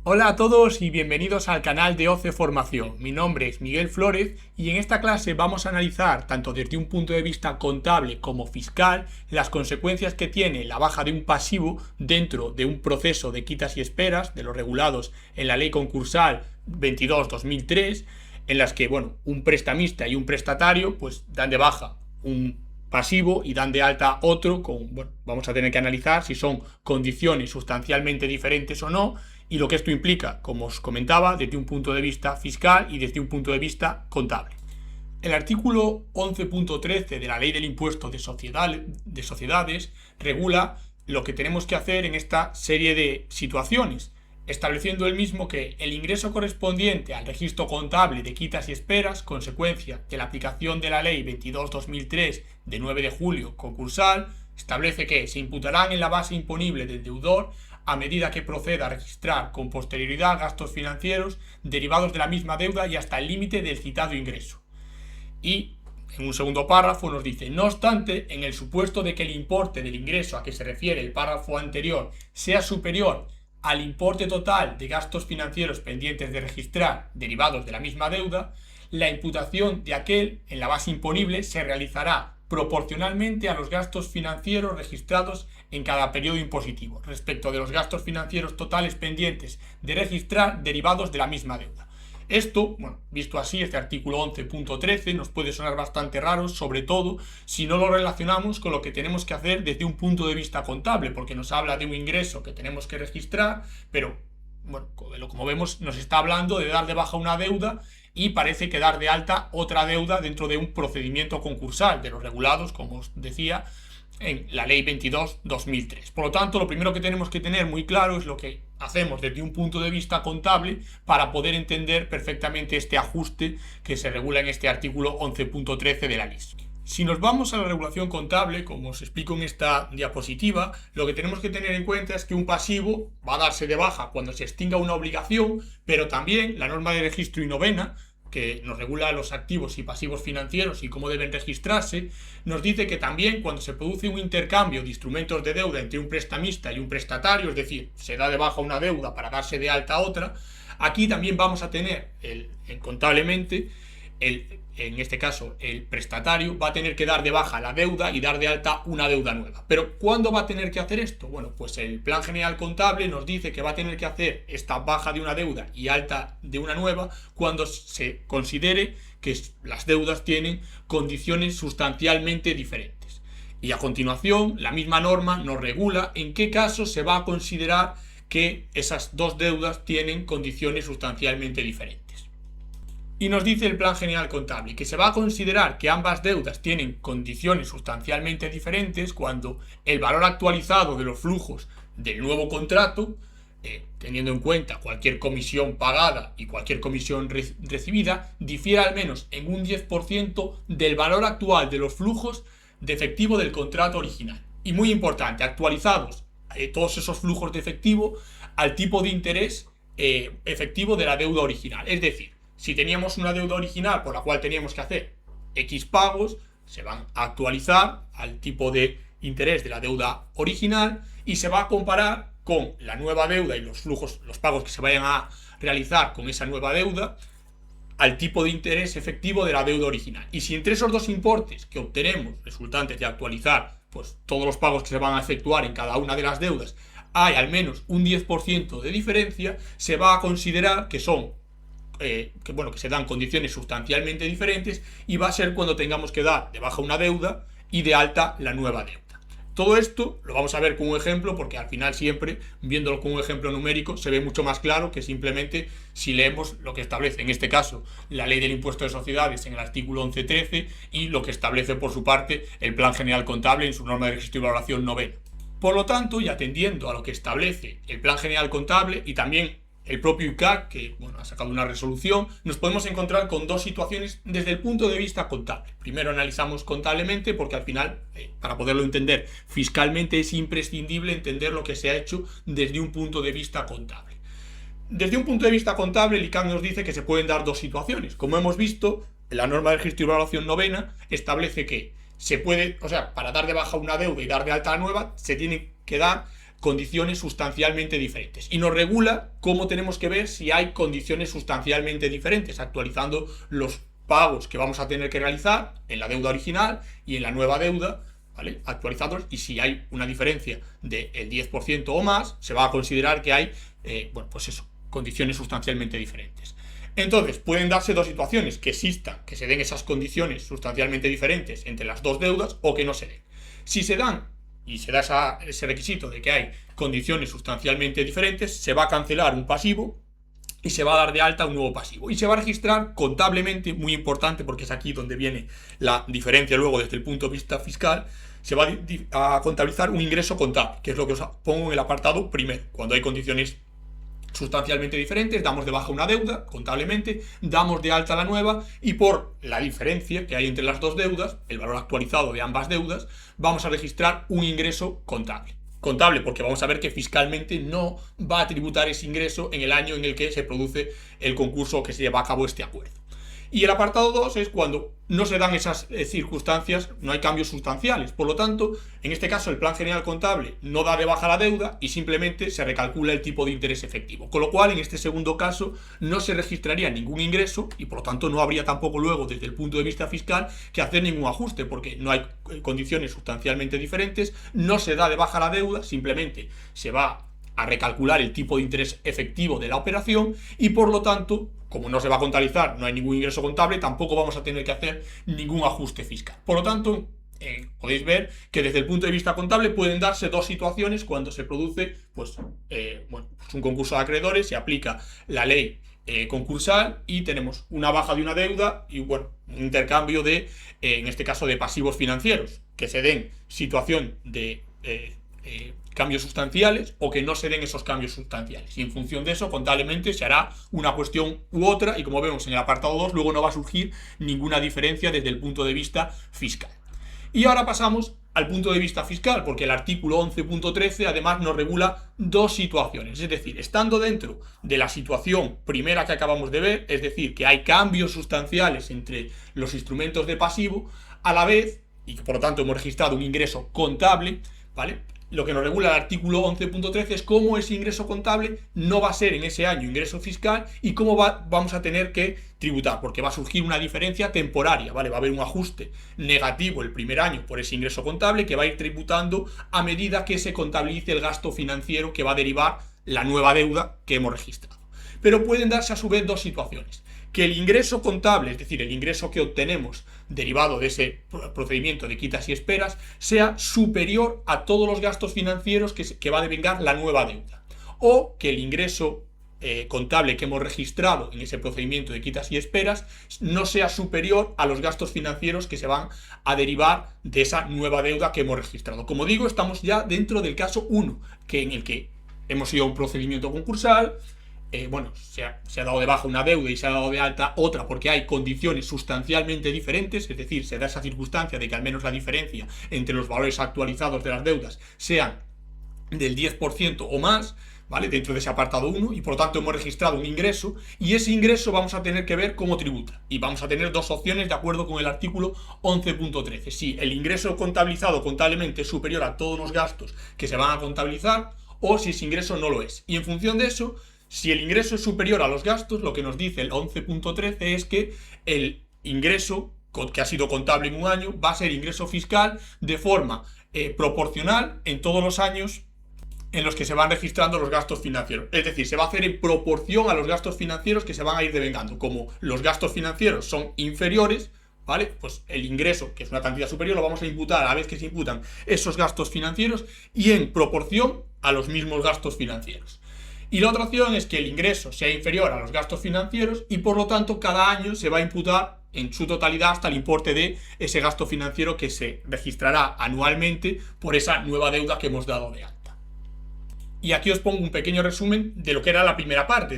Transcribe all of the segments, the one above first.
Hola a todos y bienvenidos al canal de OCE Formación. Mi nombre es Miguel Flores y en esta clase vamos a analizar, tanto desde un punto de vista contable como fiscal, las consecuencias que tiene la baja de un pasivo dentro de un proceso de quitas y esperas de los regulados en la Ley Concursal 22-2003, en las que, un prestamista y un prestatario pues dan de baja un pasivo y dan de alta otro vamos a tener que analizar si son condiciones sustancialmente diferentes o no, y lo que esto implica, como os comentaba, desde un punto de vista fiscal y desde un punto de vista contable. El artículo 11.13 de la Ley del Impuesto de Sociedades regula lo que tenemos que hacer en esta serie de situaciones, estableciendo el mismo que el ingreso correspondiente al registro contable de quitas y esperas, consecuencia de la aplicación de la Ley 22-2003 de 9 de julio concursal, establece que se imputarán en la base imponible del deudor a medida que proceda a registrar con posterioridad gastos financieros derivados de la misma deuda y hasta el límite del citado ingreso. Y en un segundo párrafo nos dice: no obstante, en el supuesto de que el importe del ingreso a que se refiere el párrafo anterior sea superior al importe total de gastos financieros pendientes de registrar derivados de la misma deuda, la imputación de aquel en la base imponible se realizará proporcionalmente a los gastos financieros registrados en cada periodo impositivo, respecto de los gastos financieros totales pendientes de registrar derivados de la misma deuda. Esto, visto así, este artículo 11.13 nos puede sonar bastante raro, sobre todo si no lo relacionamos con lo que tenemos que hacer desde un punto de vista contable, porque nos habla de un ingreso que tenemos que registrar, pero como vemos nos está hablando de dar de baja una deuda y parece que dar de alta otra deuda dentro de un procedimiento concursal de los regulados, como os decía, en la Ley 22-2003. Por lo tanto, lo primero que tenemos que tener muy claro es lo que hacemos desde un punto de vista contable para poder entender perfectamente este ajuste que se regula en este artículo 11.13 de la LIS. Si nos vamos a la regulación contable, como os explico en esta diapositiva, lo que tenemos que tener en cuenta es que un pasivo va a darse de baja cuando se extinga una obligación, pero también la norma de registro y novena, que nos regula los activos y pasivos financieros y cómo deben registrarse, nos dice que también cuando se produce un intercambio de instrumentos de deuda entre un prestamista y un prestatario, es decir, se da de baja una deuda para darse de alta otra, aquí también vamos a tener contablemente en este caso el prestatario va a tener que dar de baja la deuda y dar de alta una deuda nueva. ¿Pero cuándo va a tener que hacer esto? Bueno, pues el Plan General Contable nos dice que va a tener que hacer esta baja de una deuda y alta de una nueva cuando se considere que las deudas tienen condiciones sustancialmente diferentes. Y a continuación, la misma norma nos regula en qué casos se va a considerar que esas dos deudas tienen condiciones sustancialmente diferentes. Y nos dice el Plan General Contable que se va a considerar que ambas deudas tienen condiciones sustancialmente diferentes cuando el valor actualizado de los flujos del nuevo contrato, teniendo en cuenta cualquier comisión pagada y cualquier comisión recibida, difiera al menos en un 10% del valor actual de los flujos de efectivo del contrato original. Y muy importante, actualizados todos esos flujos de efectivo al tipo de interés efectivo de la deuda original. Es decir, si teníamos una deuda original por la cual teníamos que hacer X pagos, se van a actualizar al tipo de interés de la deuda original y se va a comparar con la nueva deuda y los flujos, los pagos que se vayan a realizar con esa nueva deuda al tipo de interés efectivo de la deuda original. Y si entre esos dos importes que obtenemos resultantes de actualizar pues todos los pagos que se van a efectuar en cada una de las deudas hay al menos un 10% de diferencia, se va a considerar que son que se dan condiciones sustancialmente diferentes y va a ser cuando tengamos que dar de baja una deuda y de alta la nueva deuda. Todo esto lo vamos a ver con un ejemplo porque al final siempre viéndolo con un ejemplo numérico se ve mucho más claro que simplemente si leemos lo que establece en este caso la Ley del Impuesto de Sociedades en el artículo 11.13 y lo que establece por su parte el Plan General Contable en su norma de registro y valoración novena. Por lo tanto, y atendiendo a lo que establece el Plan General Contable y también el propio ICAC, que ha sacado una resolución, nos podemos encontrar con dos situaciones desde el punto de vista contable. Primero analizamos contablemente porque al final, para poderlo entender fiscalmente, es imprescindible entender lo que se ha hecho desde un punto de vista contable. Desde un punto de vista contable, el ICAC nos dice que se pueden dar dos situaciones. Como hemos visto, la norma de registro y valoración novena establece que se puede, para dar de baja una deuda y dar de alta la nueva, se tiene que dar condiciones sustancialmente diferentes. Y nos regula cómo tenemos que ver si hay condiciones sustancialmente diferentes, actualizando los pagos que vamos a tener que realizar en la deuda original y en la nueva deuda, ¿vale? Actualizados, y si hay una diferencia del 10% o más, se va a considerar que hay, condiciones sustancialmente diferentes. Entonces, pueden darse dos situaciones: que se den esas condiciones sustancialmente diferentes entre las dos deudas, o que no se den. Si se dan y se da ese requisito de que hay condiciones sustancialmente diferentes, se va a cancelar un pasivo y se va a dar de alta un nuevo pasivo. Y se va a registrar contablemente, muy importante porque es aquí donde viene la diferencia luego desde el punto de vista fiscal, se va a contabilizar un ingreso contable, que es lo que os pongo en el apartado primero. Cuando hay condiciones sustancialmente diferentes, damos de baja una deuda contablemente, damos de alta la nueva, y por la diferencia que hay entre las dos deudas, el valor actualizado de ambas deudas, vamos a registrar un ingreso contable. Contable porque vamos a ver que fiscalmente no va a tributar ese ingreso en el año en el que se produce el concurso o que se lleva a cabo este acuerdo. Y el apartado 2 es cuando no se dan esas circunstancias, no hay cambios sustanciales. Por lo tanto, en este caso el plan general contable no da de baja la deuda y simplemente se recalcula el tipo de interés efectivo. Con lo cual, en este segundo caso, no se registraría ningún ingreso y por lo tanto no habría tampoco luego, desde el punto de vista fiscal, que hacer ningún ajuste, porque no hay condiciones sustancialmente diferentes, no se da de baja la deuda, simplemente se va a recalcular el tipo de interés efectivo de la operación y por lo tanto, como no se va a contabilizar, no hay ningún ingreso contable, tampoco vamos a tener que hacer ningún ajuste fiscal. Por lo tanto, podéis ver que desde el punto de vista contable pueden darse dos situaciones cuando se produce un concurso de acreedores, se aplica la ley concursal y tenemos una baja de una deuda y un intercambio de, en este caso, de pasivos financieros, que se den situación de cambios sustanciales o que no se den esos cambios sustanciales, y en función de eso contablemente se hará una cuestión u otra, y como vemos en el apartado 2 luego no va a surgir ninguna diferencia desde el punto de vista fiscal. Y ahora pasamos al punto de vista fiscal, porque el artículo 11.13 además nos regula dos situaciones, es decir, estando dentro de la situación primera que acabamos de ver, es decir, que hay cambios sustanciales entre los instrumentos de pasivo, a la vez, y que por lo tanto hemos registrado un ingreso contable, ¿vale? Lo que nos regula el artículo 11.13 es cómo ese ingreso contable no va a ser en ese año ingreso fiscal y cómo vamos a tener que tributar, porque va a surgir una diferencia temporaria, ¿vale? Va a haber un ajuste negativo el primer año por ese ingreso contable que va a ir tributando a medida que se contabilice el gasto financiero que va a derivar la nueva deuda que hemos registrado. Pero pueden darse a su vez dos situaciones: que el ingreso contable, es decir, el ingreso que obtenemos derivado de ese procedimiento de quitas y esperas, sea superior a todos los gastos financieros que va a devengar la nueva deuda, o que el ingreso contable que hemos registrado en ese procedimiento de quitas y esperas no sea superior a los gastos financieros que se van a derivar de esa nueva deuda que hemos registrado. Como digo, estamos ya dentro del caso 1, en el que hemos ido a un procedimiento concursal, se ha dado de baja una deuda y se ha dado de alta otra porque hay condiciones sustancialmente diferentes, es decir, se da esa circunstancia de que al menos la diferencia entre los valores actualizados de las deudas sean del 10% o más, ¿vale? Dentro de ese apartado 1, y por lo tanto hemos registrado un ingreso, y ese ingreso vamos a tener que ver cómo tributa, y vamos a tener dos opciones de acuerdo con el artículo 11.13. Si el ingreso contabilizado contablemente es superior a todos los gastos que se van a contabilizar, o si ese ingreso no lo es, y en función de eso, si el ingreso es superior a los gastos, lo que nos dice el 11.13 es que el ingreso que ha sido contable en un año va a ser ingreso fiscal de forma proporcional en todos los años en los que se van registrando los gastos financieros. Es decir, se va a hacer en proporción a los gastos financieros que se van a ir devengando. Como los gastos financieros son inferiores, ¿vale? Pues el ingreso, que es una cantidad superior, lo vamos a imputar a la vez que se imputan esos gastos financieros y en proporción a los mismos gastos financieros. Y la otra opción es que el ingreso sea inferior a los gastos financieros y por lo tanto cada año se va a imputar en su totalidad hasta el importe de ese gasto financiero que se registrará anualmente por esa nueva deuda que hemos dado de alta. Y aquí os pongo un pequeño resumen de lo que era la primera parte,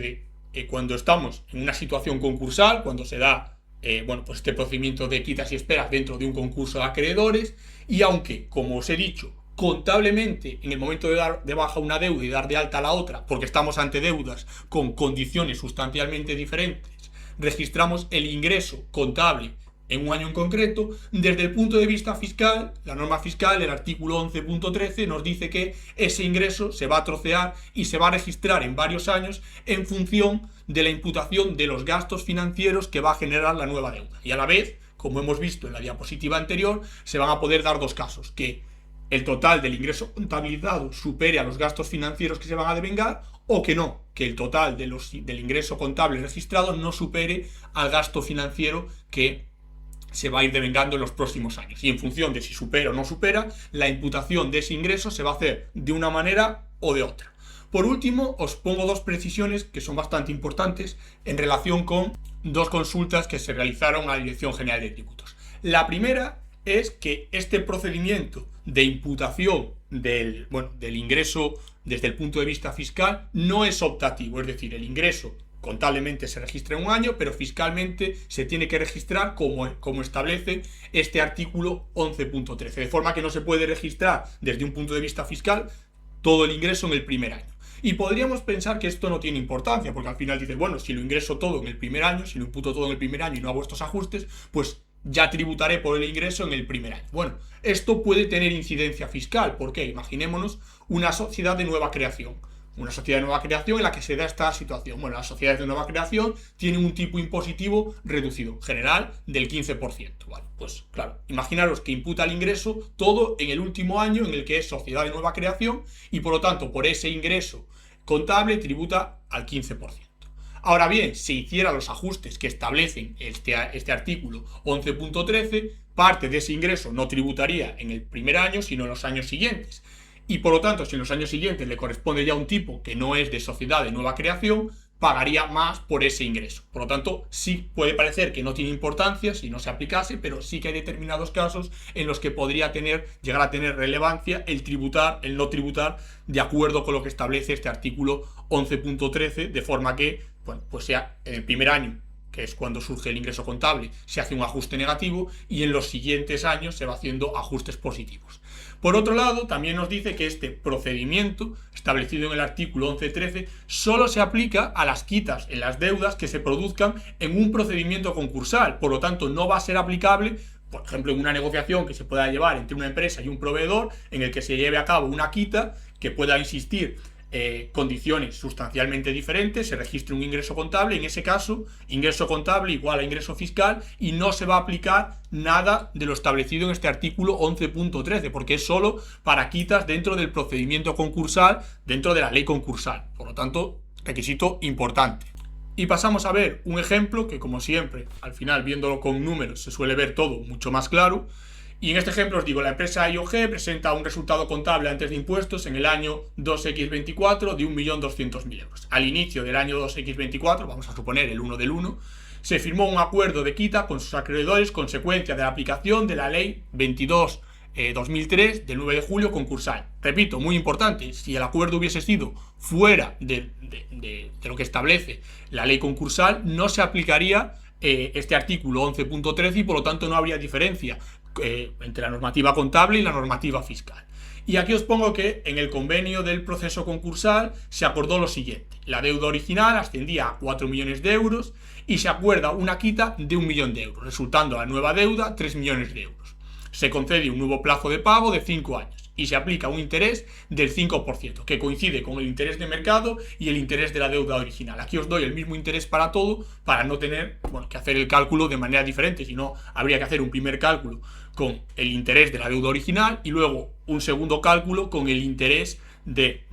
de cuando estamos en una situación concursal, cuando se da este procedimiento de quitas y esperas dentro de un concurso de acreedores, y aunque, como os he dicho, contablemente en el momento de dar de baja una deuda y dar de alta la otra, porque estamos ante deudas con condiciones sustancialmente diferentes, registramos el ingreso contable en un año en concreto. Desde el punto de vista fiscal, la norma fiscal, el artículo 11.13, nos dice que ese ingreso se va a trocear y se va a registrar en varios años en función de la imputación de los gastos financieros que va a generar la nueva deuda. Y a la vez, como hemos visto en la diapositiva anterior, se van a poder dar dos casos: que el total del ingreso contabilizado supere a los gastos financieros que se van a devengar, o que no, que el total del ingreso contable registrado no supere al gasto financiero que se va a ir devengando en los próximos años. Y en función de si supera o no supera, la imputación de ese ingreso se va a hacer de una manera o de otra. Por último, os pongo dos precisiones que son bastante importantes en relación con dos consultas que se realizaron a la Dirección General de Tributos. La primera es que este procedimiento de imputación del ingreso desde el punto de vista fiscal no es optativo, es decir, el ingreso contablemente se registra en un año, pero fiscalmente se tiene que registrar como establece este artículo 11.13, de forma que no se puede registrar desde un punto de vista fiscal todo el ingreso en el primer año. Y podríamos pensar que esto no tiene importancia, porque al final dices, bueno, si lo ingreso todo en el primer año, si lo imputo todo en el primer año y no hago estos ajustes, pues ya tributaré por el ingreso en el primer año. Bueno, esto puede tener incidencia fiscal, porque imaginémonos una sociedad de nueva creación. Una sociedad de nueva creación en la que se da esta situación. Bueno, las sociedades de nueva creación tienen un tipo impositivo reducido, general, del 15%. Vale, pues claro, imaginaros que imputa el ingreso todo en el último año en el que es sociedad de nueva creación y por lo tanto por ese ingreso contable tributa al 15%. Ahora bien, si hiciera los ajustes que establecen este artículo 11.13, parte de ese ingreso no tributaría en el primer año, sino en los años siguientes. Y por lo tanto, si en los años siguientes le corresponde ya un tipo que no es de sociedad de nueva creación, pagaría más por ese ingreso. Por lo tanto, sí puede parecer que no tiene importancia si no se aplicase, pero sí que hay determinados casos en los que podría llegar a tener relevancia el no tributar de acuerdo con lo que establece este artículo 11.13, de forma que, bueno, pues sea en el primer año, que es cuando surge el ingreso contable, se hace un ajuste negativo y en los siguientes años se va haciendo ajustes positivos. Por otro lado, también nos dice que este procedimiento, establecido en el artículo 11.13, solo se aplica a las quitas en las deudas que se produzcan en un procedimiento concursal. Por lo tanto, no va a ser aplicable, por ejemplo, en una negociación que se pueda llevar entre una empresa y un proveedor, en el que se lleve a cabo una quita que pueda existir condiciones sustancialmente diferentes, se registre un ingreso contable, en ese caso, ingreso contable igual a ingreso fiscal y no se va a aplicar nada de lo establecido en este artículo 11.13, porque es solo para quitas dentro del procedimiento concursal, dentro de la ley concursal. Por lo tanto, requisito importante. Y pasamos a ver un ejemplo que, como siempre, al final, viéndolo con números, se suele ver todo mucho más claro. Y en este ejemplo os digo, la empresa IOG presenta un resultado contable antes de impuestos en el año 2X24 de 1.200.000 euros. Al inicio del año 2X24, vamos a suponer el 1 del 1, se firmó un acuerdo de quita con sus acreedores consecuencia de la aplicación de la ley 22/2003 del 9 de julio concursal. Repito, muy importante, si el acuerdo hubiese sido fuera de lo que establece la ley concursal, no se aplicaría este artículo 11.13 y por lo tanto no habría diferencia entre la normativa contable y la normativa fiscal. Y aquí os pongo que en el convenio del proceso concursal se acordó lo siguiente: la deuda original ascendía a 4 millones de euros y se acuerda una quita de 1 millón de euros, resultando la nueva deuda 3 millones de euros. Se concede un nuevo plazo de pago de 5 años y se aplica un interés del 5%, que coincide con el interés de mercado y el interés de la deuda original. Aquí os doy el mismo interés para todo, para no tener que hacer el cálculo de manera diferente, sino habría que hacer un primer cálculo con el interés de la deuda original y luego un segundo cálculo con el interés de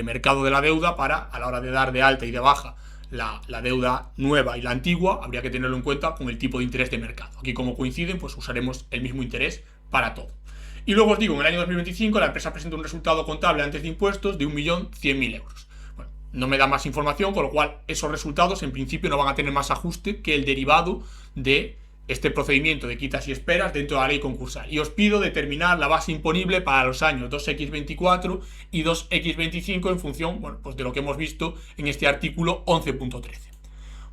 mercado de la deuda, para a la hora de dar de alta y de baja la deuda nueva y la antigua, habría que tenerlo en cuenta con el tipo de interés de mercado. Aquí, como coinciden, pues usaremos el mismo interés para todo. Y luego os digo, en el año 2025 la empresa presenta un resultado contable antes de impuestos de 1.100.000 euros. Bueno, no me da más información, con lo cual esos resultados en principio no van a tener más ajuste que el derivado de este procedimiento de quitas y esperas dentro de la ley concursal. Y os pido determinar la base imponible para los años 2X24 y 2X25 en función de lo que hemos visto en este artículo 11.13.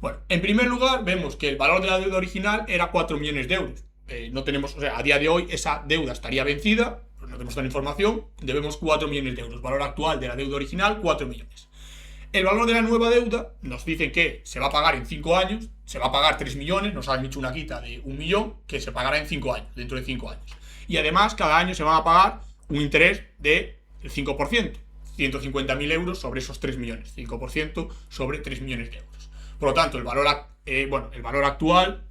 Bueno, en primer lugar vemos que el valor de la deuda original era 4 millones de euros. No tenemos, a día de hoy esa deuda estaría vencida, pues no tenemos tanta información, debemos 4 millones de euros. Valor actual de la deuda original, 4 millones. El valor de la nueva deuda nos dicen que se va a pagar en 5 años, se va a pagar 3 millones, nos han hecho una quita de 1 millón que se pagará en 5 años, dentro de 5 años. Y además cada año se van a pagar un interés del 5%, 150.000 euros sobre esos 3 millones, 5% sobre 3 millones de euros. Por lo tanto, el valor actual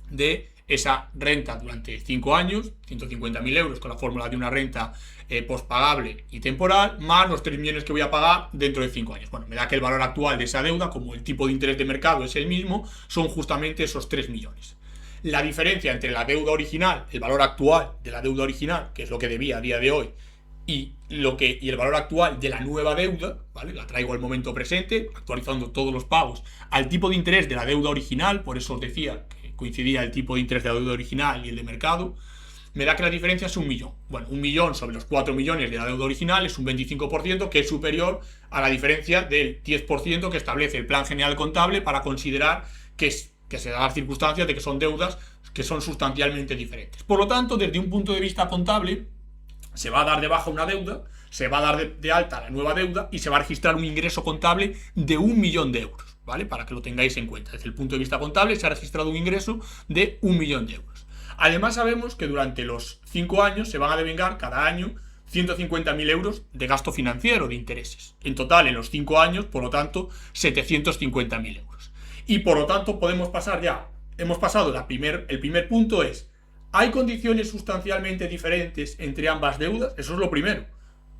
de esa renta durante 5 años, 150.000 euros con la fórmula de una renta postpagable y temporal, más los 3 millones que voy a pagar dentro de 5 años. Bueno, me da que el valor actual de esa deuda, como el tipo de interés de mercado es el mismo, son justamente esos 3 millones. La diferencia entre la deuda original, el valor actual de la deuda original, que es lo que debía a día de hoy, y el valor actual de la nueva deuda, ¿vale? La traigo al momento presente, actualizando todos los pagos al tipo de interés de la deuda original, por eso os decía que coincidía el tipo de interés de la deuda original y el de mercado, me da que la diferencia es 1 millón. Bueno, 1 millón sobre los 4 millones de la deuda original es un 25%, que es superior a la diferencia del 10% que establece el Plan General Contable para considerar que se da las circunstancias de que son deudas que son sustancialmente diferentes. Por lo tanto, desde un punto de vista contable, se va a dar de baja una deuda, se va a dar de alta la nueva deuda y se va a registrar un ingreso contable de 1 millón de euros, ¿vale? Para que lo tengáis en cuenta. Desde el punto de vista contable se ha registrado un ingreso de 1 millón de euros. Además sabemos que durante los 5 años se van a devengar cada año 150.000 euros de gasto financiero, de intereses. En total, en los 5 años, por lo tanto, 750.000 euros. Y por lo tanto podemos pasar ya, hemos pasado el primer punto es, ¿hay condiciones sustancialmente diferentes entre ambas deudas? Eso es lo primero.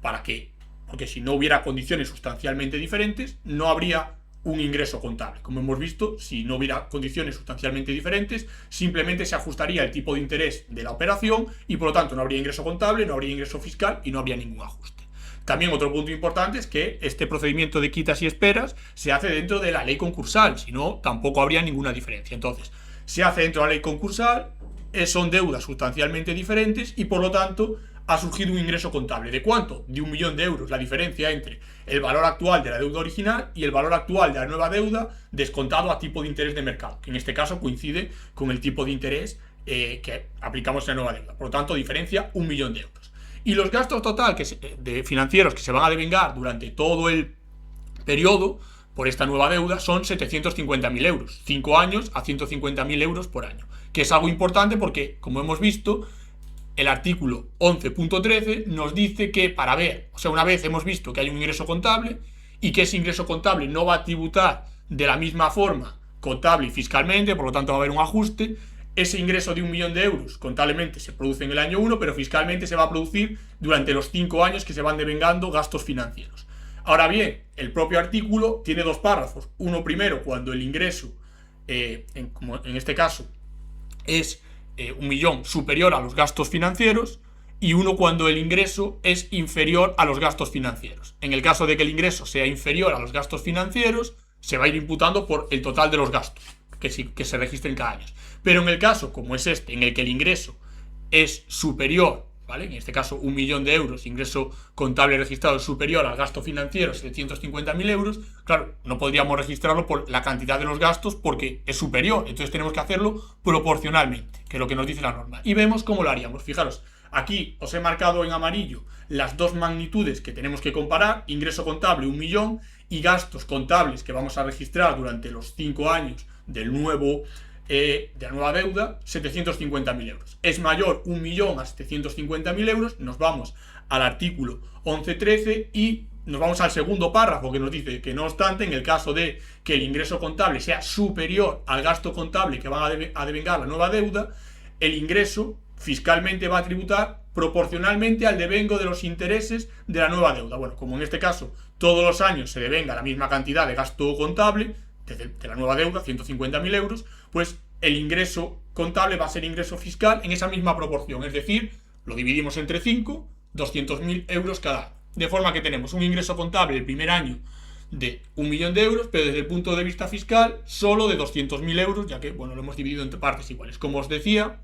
¿Para qué? Porque si no hubiera condiciones sustancialmente diferentes, no habría un ingreso contable. Como hemos visto, si no hubiera condiciones sustancialmente diferentes, simplemente se ajustaría el tipo de interés de la operación y por lo tanto no habría ingreso contable, no habría ingreso fiscal y no habría ningún ajuste. También otro punto importante es que este procedimiento de quitas y esperas se hace dentro de la ley concursal, si no, tampoco habría ninguna diferencia. Entonces, se hace dentro de la ley concursal, son deudas sustancialmente diferentes y por lo tanto ha surgido un ingreso contable. ¿De cuánto? De 1 millón de euros. La diferencia entre el valor actual de la deuda original y el valor actual de la nueva deuda descontado a tipo de interés de mercado, que en este caso coincide con el tipo de interés que aplicamos en la nueva deuda. Por lo tanto, diferencia 1 millón de euros. Y los gastos total de financieros que se van a devengar durante todo el periodo por esta nueva deuda son 750.000 euros. 5 años a 150.000 euros por año. Que es algo importante porque, como hemos visto, el artículo 11.13 nos dice que para ver, o sea, una vez hemos visto que hay un ingreso contable y que ese ingreso contable no va a tributar de la misma forma contable y fiscalmente, por lo tanto va a haber un ajuste, ese ingreso de 1 millón de euros contablemente se produce en el año 1, pero fiscalmente se va a producir durante los 5 años que se van devengando gastos financieros. Ahora bien, el propio artículo tiene 2 párrafos. Uno primero, cuando el ingreso, como en este caso, es 1 millón superior a los gastos financieros, y uno cuando el ingreso es inferior a los gastos financieros. En el caso de que el ingreso sea inferior a los gastos financieros, se va a ir imputando por el total de los gastos que se registren cada año. Pero en el caso, como es este, en el que el ingreso es superior, ¿vale? En este caso 1 millón de euros, ingreso contable registrado es superior al gasto financiero, 750.000 euros, claro, no podríamos registrarlo por la cantidad de los gastos porque es superior, entonces tenemos que hacerlo proporcionalmente, que es lo que nos dice la norma. Y vemos cómo lo haríamos. Fijaros, aquí os he marcado en amarillo las 2 magnitudes que tenemos que comparar, ingreso contable 1 millón y gastos contables que vamos a registrar durante los 5 años de la nueva deuda, 750.000 euros. Es mayor 1 millón a 750.000 euros, nos vamos al artículo 11.13 y nos vamos al segundo párrafo que nos dice que no obstante, en el caso de que el ingreso contable sea superior al gasto contable que van a devengar la nueva deuda, el ingreso fiscalmente va a tributar proporcionalmente al devengo de los intereses de la nueva deuda. Bueno, como en este caso todos los años se devenga la misma cantidad de gasto contable de la nueva deuda, 150.000 euros, pues el ingreso contable va a ser ingreso fiscal en esa misma proporción, es decir, lo dividimos entre 5, 200.000 euros cada año. De forma que tenemos un ingreso contable el primer año de 1 millón de euros, pero desde el punto de vista fiscal solo de 200.000 euros, ya que, bueno, lo hemos dividido entre partes iguales. Como os decía,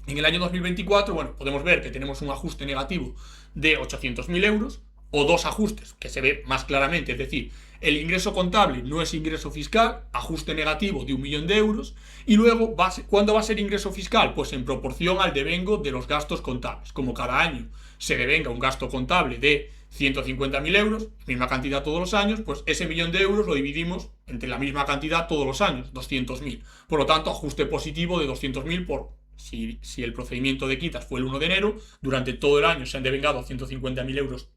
en el año 2024, bueno, podemos ver que tenemos un ajuste negativo de 800.000 euros, o 2 ajustes, que se ve más claramente, es decir, el ingreso contable no es ingreso fiscal, ajuste negativo de 1 millón de euros, y luego, ¿cuándo va a ser ingreso fiscal? Pues en proporción al devengo de los gastos contables. Como cada año se devenga un gasto contable de 150.000 euros, misma cantidad todos los años, pues ese millón de euros lo dividimos entre la misma cantidad todos los años, 200.000. Por lo tanto, ajuste positivo de 200.000 por si el procedimiento de quitas fue el 1 de enero, durante todo el año se han devengado 150.000 euros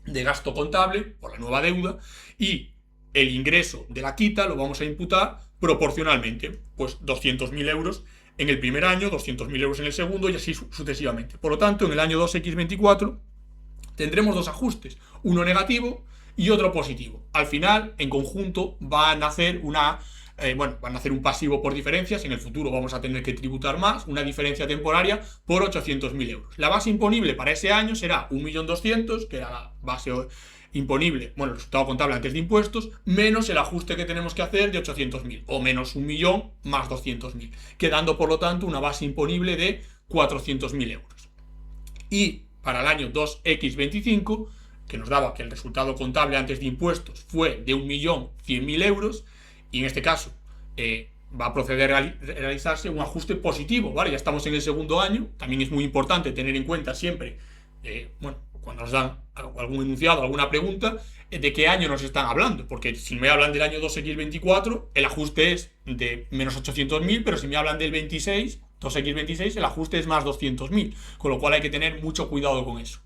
de gasto contable por la nueva deuda y el ingreso de la quita lo vamos a imputar proporcionalmente, pues 200.000 euros en el primer año, 200.000 euros en el segundo y así sucesivamente. Por lo tanto, en el año 2x24 tendremos dos ajustes, uno negativo y otro positivo. Al final, en conjunto, van a hacer un pasivo por diferencias. En el futuro vamos a tener que tributar más, una diferencia temporaria por 800.000 euros. La base imponible para ese año será 1.200.000, que era la base imponible, el resultado contable antes de impuestos, menos el ajuste que tenemos que hacer de 800.000, o menos 1.000.000 más 200.000, quedando por lo tanto una base imponible de 400.000 euros. Y para el año 2x25, que nos daba que el resultado contable antes de impuestos fue de 1.100.000 euros, y en este caso va a proceder a realizarse un ajuste positivo, ¿vale? Ya estamos en el segundo año, también es muy importante tener en cuenta siempre, cuando nos dan algún enunciado, alguna pregunta, de qué año nos están hablando, porque si me hablan del año 2x24, el ajuste es de menos 800.000, pero si me hablan del 2x26, el ajuste es más 200.000, con lo cual hay que tener mucho cuidado con eso.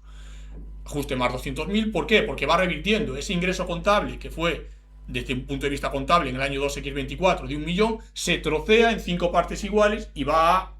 Ajuste más 200.000, ¿por qué? Porque va revirtiendo ese ingreso contable que fue, desde un punto de vista contable, en el año 2x24 de 1.000.000, se trocea en 5 partes iguales y va a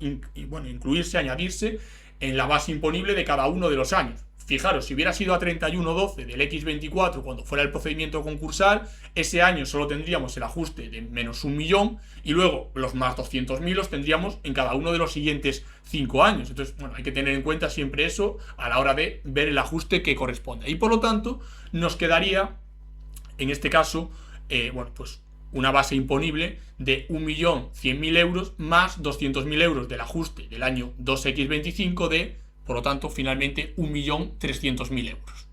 añadirse en la base imponible de cada uno de los años. Fijaros, si hubiera sido a 31/12 del X24 cuando fuera el procedimiento concursal, ese año solo tendríamos el ajuste de menos 1.000.000 y luego los más 200.000 los tendríamos en cada uno de los siguientes 5 años. Entonces, hay que tener en cuenta siempre eso a la hora de ver el ajuste que corresponde. Y por lo tanto, nos quedaría, en este caso, una base imponible de 1.100.000 euros más 200.000 euros del ajuste del año 2x25 por lo tanto, finalmente 1.300.000 euros.